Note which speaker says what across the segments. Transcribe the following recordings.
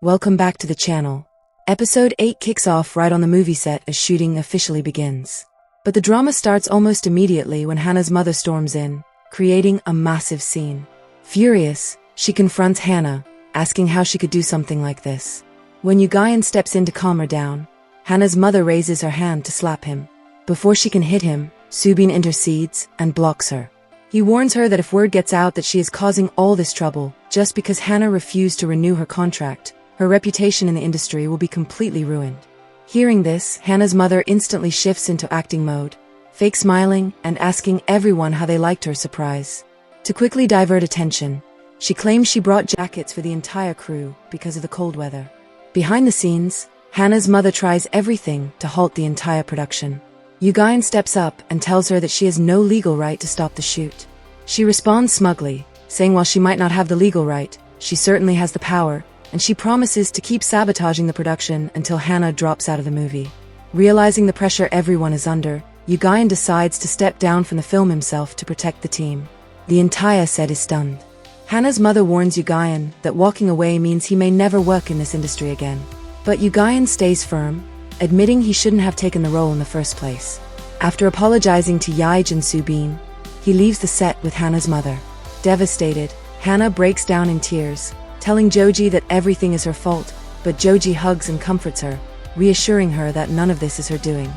Speaker 1: Welcome back to the channel. Episode 8 kicks off right on the movie set as shooting officially begins. But the drama starts almost immediately when Hannah's mother storms in, creating a massive scene. Furious, she confronts Hannah, asking how she could do something like this. When Yugayan steps in to calm her down, Hannah's mother raises her hand to slap him. Before she can hit him, Subin intercedes and blocks her. He warns her that if word gets out that she is causing all this trouble, just because Hannah refused to renew her contract, her reputation in the industry will be completely ruined. Hearing this, Hannah's mother instantly shifts into acting mode, fake smiling and asking everyone how they liked her surprise. To quickly divert attention, she claims she brought jackets for the entire crew because of the cold weather. Behind the scenes, Hannah's mother tries everything to halt the entire production. Yugayan steps up and tells her that she has no legal right to stop the shoot. She responds smugly, saying while she might not have the legal right, she certainly has the power, and she promises to keep sabotaging the production until Hannah drops out of the movie. Realizing the pressure everyone is under, Yugayan decides to step down from the film himself to protect the team. The entire set is stunned. Hannah's mother warns Yugayan that walking away means he may never work in this industry again. But Yugayan stays firm, admitting he shouldn't have taken the role in the first place. After apologizing to Yaij and Subin, he leaves the set with Hannah's mother. Devastated, Hannah breaks down in tears, telling Joji that everything is her fault, but Joji hugs and comforts her, reassuring her that none of this is her doing.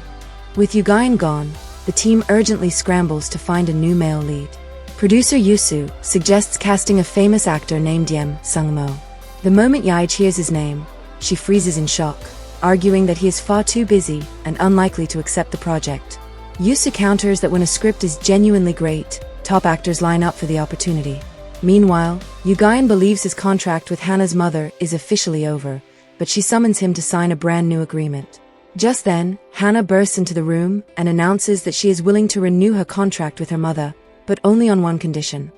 Speaker 1: With Yugayan gone, the team urgently scrambles to find a new male lead. Producer Yusu suggests casting a famous actor named Yem Sungmo. The moment Yaij hears his name, she freezes in shock, arguing that he is far too busy and unlikely to accept the project. Yusu counters that when a script is genuinely great, top actors line up for the opportunity. Meanwhile, Yugayan believes his contract with Hannah's mother is officially over, but she summons him to sign a brand new agreement. Just then, Hannah bursts into the room and announces that she is willing to renew her contract with her mother, but only on one condition.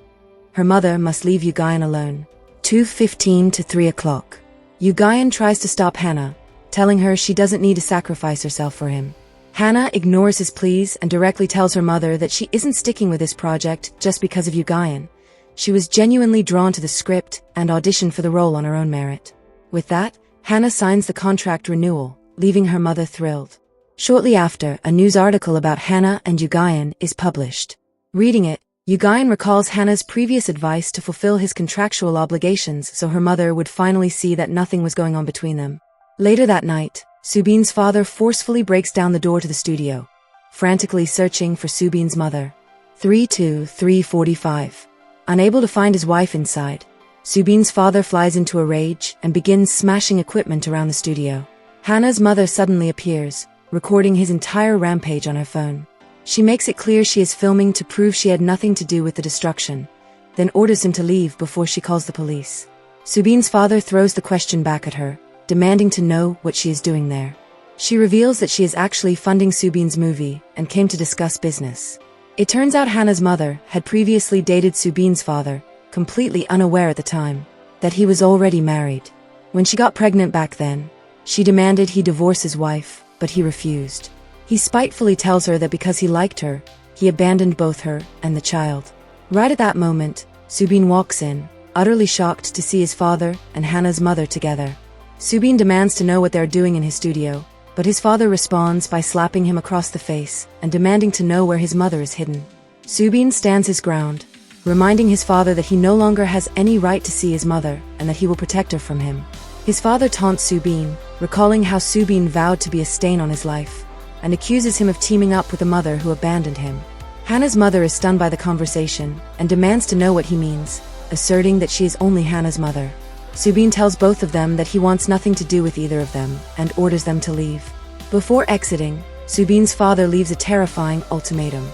Speaker 1: Her mother must leave Yugayan alone. 2:15 to 3 o'clock. Yugayan tries to stop Hannah, telling her she doesn't need to sacrifice herself for him. Hannah ignores his pleas and directly tells her mother that she isn't sticking with this project just because of Yugayan. She was genuinely drawn to the script and auditioned for the role on her own merit. With that, Hannah signs the contract renewal, leaving her mother thrilled. Shortly after, a news article about Hannah and Yugayan is published. Reading it, Yugayan recalls Hannah's previous advice to fulfill his contractual obligations so her mother would finally see that nothing was going on between them. Later that night, Subin's father forcefully breaks down the door to the studio, frantically searching for Subin's mother. 3:45. Unable to find his wife inside, Subin's father flies into a rage and begins smashing equipment around the studio. Hannah's mother suddenly appears, recording his entire rampage on her phone. She makes it clear she is filming to prove she had nothing to do with the destruction, then orders him to leave before she calls the police. Subin's father throws the question back at her, demanding to know what she is doing there. She reveals that she is actually funding Subin's movie and came to discuss business. It turns out Hannah's mother had previously dated Subin's father, completely unaware at the time that he was already married. When she got pregnant back then, she demanded he divorce his wife, but he refused. He spitefully tells her that because he liked her, he abandoned both her and the child. Right at that moment, Subin walks in, utterly shocked to see his father and Hannah's mother together. Subin demands to know what they're doing in his studio, but his father responds by slapping him across the face and demanding to know where his mother is hidden. Subin stands his ground, reminding his father that he no longer has any right to see his mother and that he will protect her from him. His father taunts Subin, recalling how Subin vowed to be a stain on his life, and accuses him of teaming up with a mother who abandoned him. Hannah's mother is stunned by the conversation and demands to know what he means, asserting that she is only Hannah's mother. Subin tells both of them that he wants nothing to do with either of them and orders them to leave. Before exiting, Subin's father leaves a terrifying ultimatum.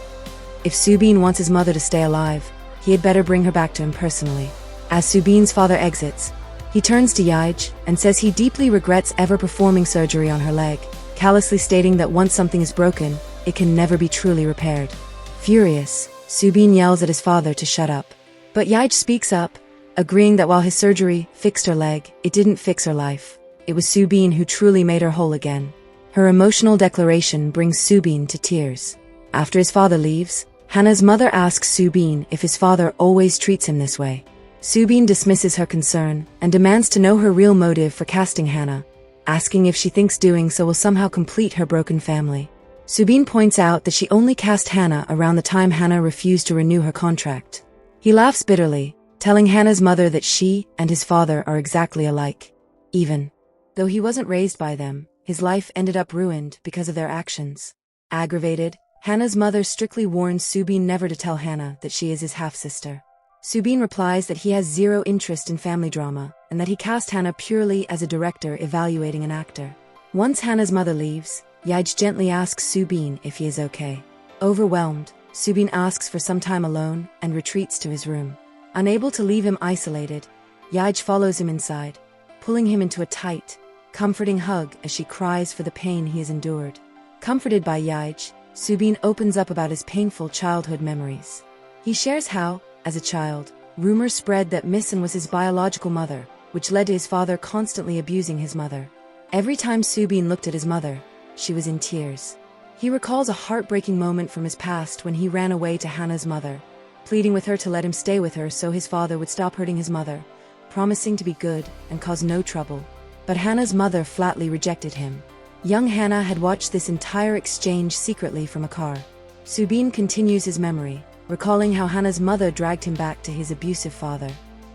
Speaker 1: If Subin wants his mother to stay alive, he had better bring her back to him personally. As Subin's father exits, he turns to Yaij and says he deeply regrets ever performing surgery on her leg, callously stating that once something is broken, it can never be truly repaired. Furious, Subin yells at his father to shut up. But Yaij speaks up, agreeing that while his surgery fixed her leg, it didn't fix her life. It was Subin who truly made her whole again. Her emotional declaration brings Subin to tears. After his father leaves, Hannah's mother asks Subin if his father always treats him this way. Subin dismisses her concern and demands to know her real motive for casting Hannah, asking if she thinks doing so will somehow complete her broken family. Subin points out that she only cast Hannah around the time Hannah refused to renew her contract. He laughs bitterly, telling Hannah's mother that she and his father are exactly alike. Even though he wasn't raised by them, his life ended up ruined because of their actions. Aggravated, Hannah's mother strictly warns Subin never to tell Hannah that she is his half-sister. Subin replies that he has zero interest in family drama and that he cast Hannah purely as a director evaluating an actor. Once Hannah's mother leaves, Yij gently asks Subin if he is okay. Overwhelmed, Subin asks for some time alone and retreats to his room. Unable to leave him isolated, Yij follows him inside, pulling him into a tight, comforting hug as she cries for the pain he has endured. Comforted by Yij, Subin opens up about his painful childhood memories. He shares how, as a child, rumors spread that Misson was his biological mother, which led to his father constantly abusing his mother. Every time Subin looked at his mother, she was in tears. He recalls a heartbreaking moment from his past when he ran away to Hannah's mother, pleading with her to let him stay with her so his father would stop hurting his mother, promising to be good and cause no trouble. But Hannah's mother flatly rejected him. Young Hannah had watched this entire exchange secretly from a car. Subin continues his memory, recalling how Hannah's mother dragged him back to his abusive father.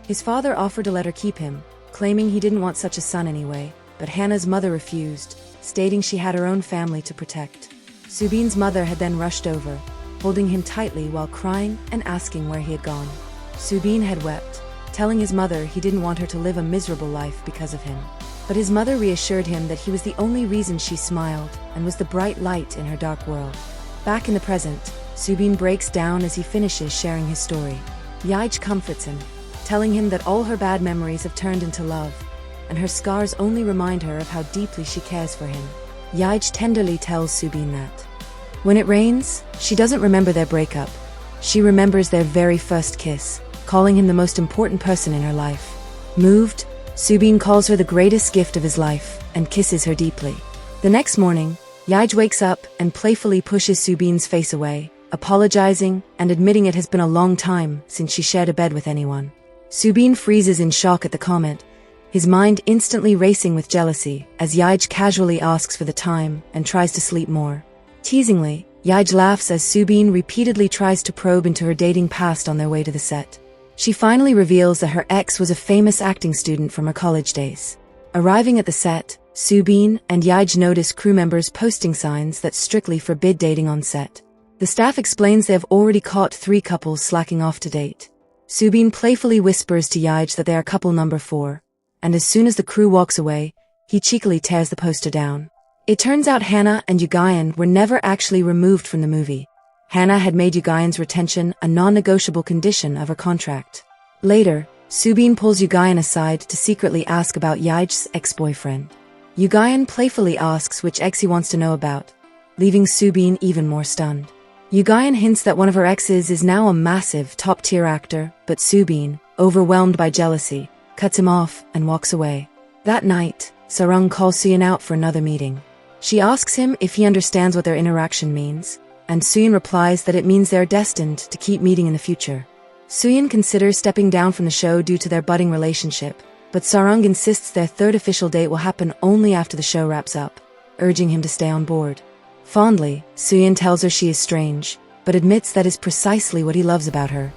Speaker 1: His father offered to let her keep him, claiming he didn't want such a son anyway, but Hannah's mother refused, stating she had her own family to protect. Subin's mother had then rushed over, holding him tightly while crying and asking where he had gone. Subin had wept, telling his mother he didn't want her to live a miserable life because of him. But his mother reassured him that he was the only reason she smiled and was the bright light in her dark world. Back in the present, Subin breaks down as he finishes sharing his story. Yij comforts him, telling him that all her bad memories have turned into love, and her scars only remind her of how deeply she cares for him. Yij tenderly tells Subin that when it rains, she doesn't remember their breakup. She remembers their very first kiss, calling him the most important person in her life. Moved, Subin calls her the greatest gift of his life and kisses her deeply. The next morning, Yij wakes up and playfully pushes Subin's face away, apologizing and admitting it has been a long time since she shared a bed with anyone. Subin freezes in shock at the comment, his mind instantly racing with jealousy as Yij casually asks for the time and tries to sleep more. Teasingly, Yij laughs as Subin repeatedly tries to probe into her dating past on their way to the set. She finally reveals that her ex was a famous acting student from her college days. Arriving at the set, Subin and Yij notice crew members posting signs that strictly forbid dating on set. The staff explains they have already caught 3 couples slacking off to date. Subin playfully whispers to Yij that they are couple number 4, and as soon as the crew walks away, he cheekily tears the poster down. It turns out Hannah and Yugayan were never actually removed from the movie. Hannah had made Yugayan's retention a non-negotiable condition of her contract. Later, Subin pulls Yugayan aside to secretly ask about Yij's ex-boyfriend. Yugayan playfully asks which ex he wants to know about, leaving Subin even more stunned. Yugayan hints that one of her exes is now a massive top-tier actor, but Subin, overwhelmed by jealousy, cuts him off and walks away. That night, Sarang calls Suyin out for another meeting. She asks him if he understands what their interaction means, and Suyin replies that it means they are destined to keep meeting in the future. Suyin considers stepping down from the show due to their budding relationship, but Sarang insists their third official date will happen only after the show wraps up, urging him to stay on board. Fondly, Suyin tells her she is strange, but admits that is precisely what he loves about her.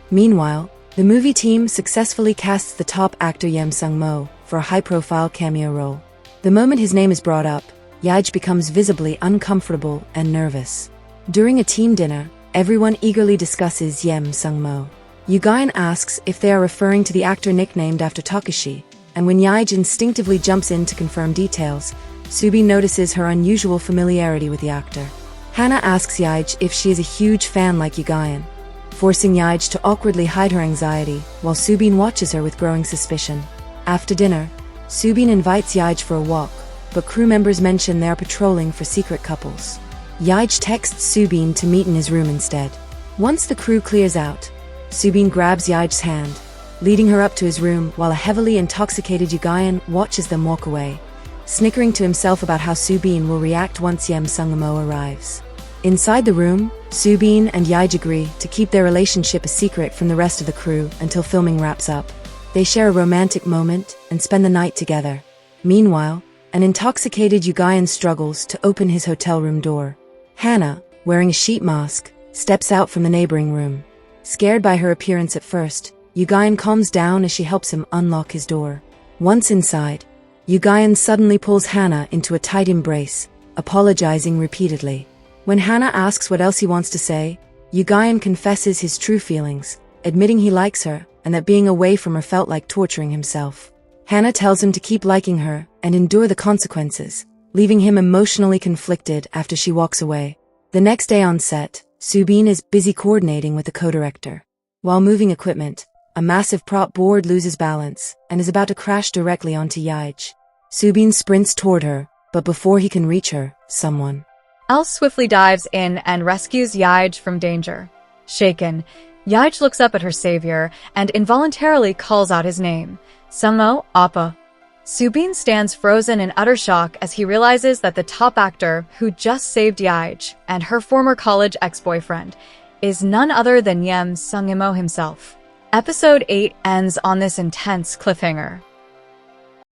Speaker 1: Meanwhile, the movie team successfully casts the top actor Yem Sung-mo for a high-profile cameo role. The moment his name is brought up, Yij becomes visibly uncomfortable and nervous. During a team dinner, everyone eagerly discusses Yem Sung-mo. Yugayan asks if they are referring to the actor nicknamed after Takashi, and when Yij instinctively jumps in to confirm details, Subin notices her unusual familiarity with the actor. Hannah asks Yij if she is a huge fan like Yugayan, forcing Yij to awkwardly hide her anxiety while Subin watches her with growing suspicion. After dinner, Subin invites Yij for a walk, but crew members mention they are patrolling for secret couples. Yij texts Subin to meet in his room instead. Once the crew clears out, Subin grabs Yij's hand, leading her up to his room while a heavily intoxicated Yugayan watches them walk away, snickering to himself about how Subin will react once Yem Sung-mo arrives. Inside the room, Subin and Yaij agree to keep their relationship a secret from the rest of the crew until filming wraps up. They share a romantic moment and spend the night together. Meanwhile, an intoxicated Yugayan struggles to open his hotel room door. Hannah, wearing a sheet mask, steps out from the neighboring room. Scared by her appearance at first, Yugayan calms down as she helps him unlock his door. Once inside, Yugayan suddenly pulls Hannah into a tight embrace, apologizing repeatedly. When Hannah asks what else he wants to say, Yugayan confesses his true feelings, admitting he likes her and that being away from her felt like torturing himself. Hannah tells him to keep liking her and endure the consequences, leaving him emotionally conflicted after she walks away. The next day on set, Subin is busy coordinating with the co-director. While moving equipment, a massive prop board loses balance and is about to crash directly onto Yaij. Subin sprints toward her, but before he can reach her, someone
Speaker 2: else swiftly dives in and rescues Yaij from danger. Shaken, Yaij looks up at her savior and involuntarily calls out his name, Sungmo Appa. Subin stands frozen in utter shock as he realizes that the top actor who just saved Yaij and her former college ex-boyfriend is none other than Yem Sungimo himself. Episode 8 ends on this intense cliffhanger.